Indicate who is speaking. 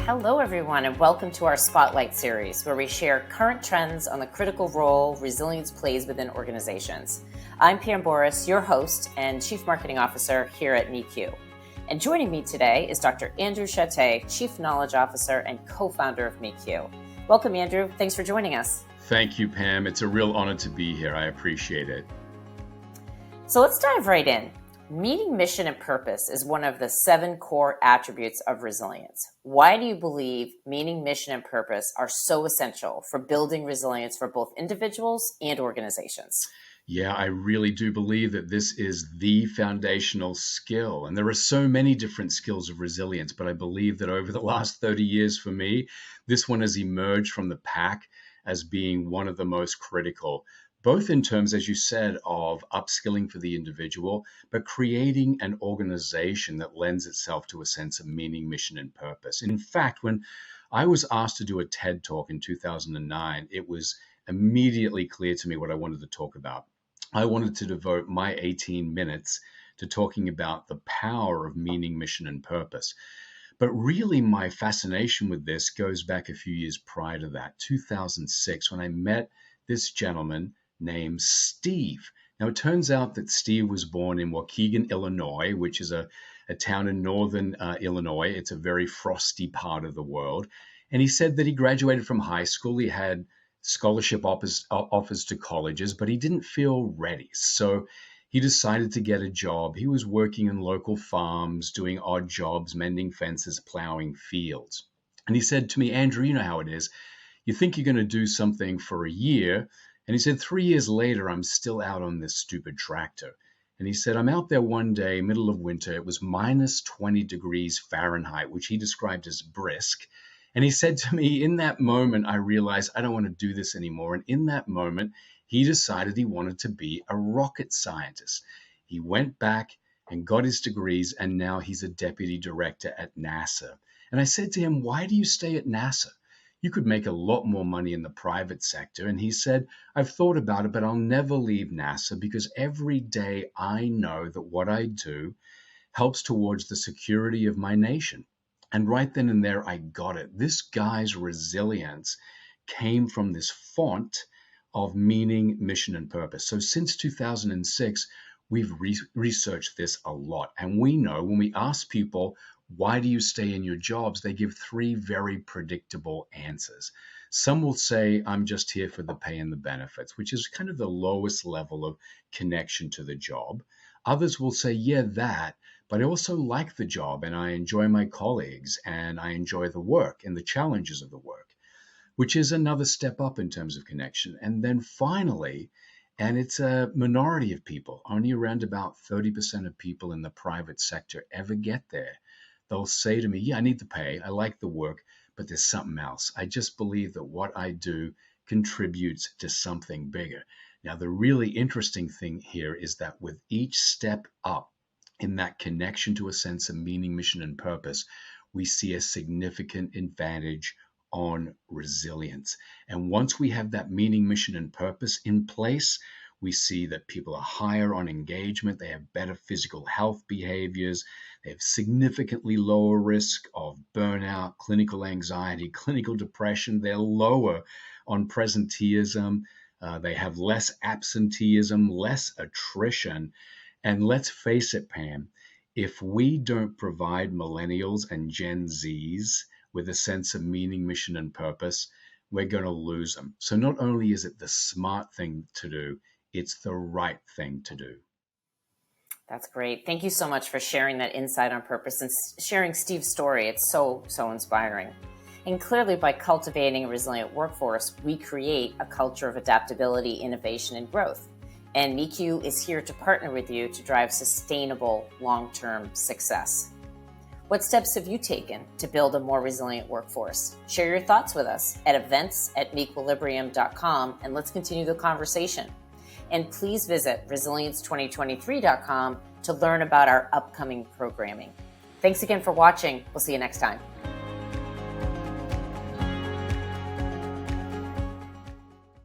Speaker 1: Hello, everyone, and welcome to our Spotlight series, where we share current trends on the critical role resilience plays within organizations. I'm Pam Boris, your host and Chief Marketing Officer here at MeQ. And joining me today is Dr. Andrew Shatté, Chief Knowledge Officer and co-founder of MeQ. Welcome, Andrew. Thanks for joining us.
Speaker 2: Thank you, Pam. It's a real honor to be here. I appreciate it.
Speaker 1: So let's dive right in. Meaning, mission, and purpose is one of the 7 core attributes of resilience. Why do you believe meaning, mission, and purpose are so essential for building resilience for both individuals and organizations?
Speaker 2: Yeah, I really do believe that this is the foundational skill. And there are so many different skills of resilience, but I believe that over the last 30 years for me, this one has emerged from the pack as being one of the most critical, both in terms, as you said, of upskilling for the individual, but creating an organization that lends itself to a sense of meaning, mission, and purpose. In fact, when I was asked to do a TED Talk in 2009, it was immediately clear to me what I wanted to talk about. I wanted to devote my 18 minutes to talking about the power of meaning, mission, and purpose. But really, my fascination with this goes back a few years prior to that, 2006, when I met this gentleman named Steve. Now, it turns out that Steve was born in Waukegan, Illinois, which is a town in northern Illinois. It's a very frosty part of the world. And he said that he graduated from high school. He had scholarship offers to colleges, but he didn't feel ready. So he decided to get a job. He was working in local farms, doing odd jobs, mending fences, plowing fields. And he said to me, Andrew, you know how it is. You think you're going to do something for a year. And he said, 3 years later, I'm still out on this stupid tractor. And he said, I'm out there one day, middle of winter. It was minus 20 degrees Fahrenheit, which he described as brisk. And he said to me, in that moment, I realized I don't want to do this anymore. And in that moment, he decided he wanted to be a rocket scientist. He went back and got his degrees, and now he's a deputy director at NASA. And I said to him, why do you stay at NASA? You could make a lot more money in the private sector. And he said, I've thought about it, but I'll never leave NASA because every day I know that what I do helps towards the security of my nation. And right then and there, I got it. This guy's resilience came from this font of meaning, mission, and purpose. So since 2006, we've researched this a lot. And we know when we ask people, why do you stay in your jobs? They give 3 very predictable answers. Some will say, I'm just here for the pay and the benefits, which is kind of the lowest level of connection to the job. Others will say, yeah, that, but I also like the job and I enjoy my colleagues and I enjoy the work and the challenges of the work, which is another step up in terms of connection. And then finally, and it's a minority of people, only around about 30% of people in the private sector ever get there. They'll say to me, yeah, I need the pay, I like the work, but there's something else. I just believe that what I do contributes to something bigger. Now, the really interesting thing here is that with each step up in that connection to a sense of meaning, mission, and purpose, we see a significant advantage on resilience. And once we have that meaning, mission, and purpose in place, we see that people are higher on engagement, they have better physical health behaviors, they have significantly lower risk of burnout, clinical anxiety, clinical depression, they're lower on presenteeism, they have less absenteeism, less attrition. And let's face it, Pam, if we don't provide millennials and Gen Zs with a sense of meaning, mission, and purpose, we're going to lose them. So not only is it the smart thing to do, it's the right thing to do.
Speaker 1: That's great. Thank you so much for sharing that insight on purpose and sharing Steve's story. It's so inspiring. And clearly, by cultivating a resilient workforce, we create a culture of adaptability, innovation, and growth. And MeQ is here to partner with you to drive sustainable long-term success. What steps have you taken to build a more resilient workforce? Share your thoughts with us at events@mequilibrium.com and let's continue the conversation. And please visit resilience2023.com to learn about our upcoming programming. Thanks again for watching. We'll see you next time.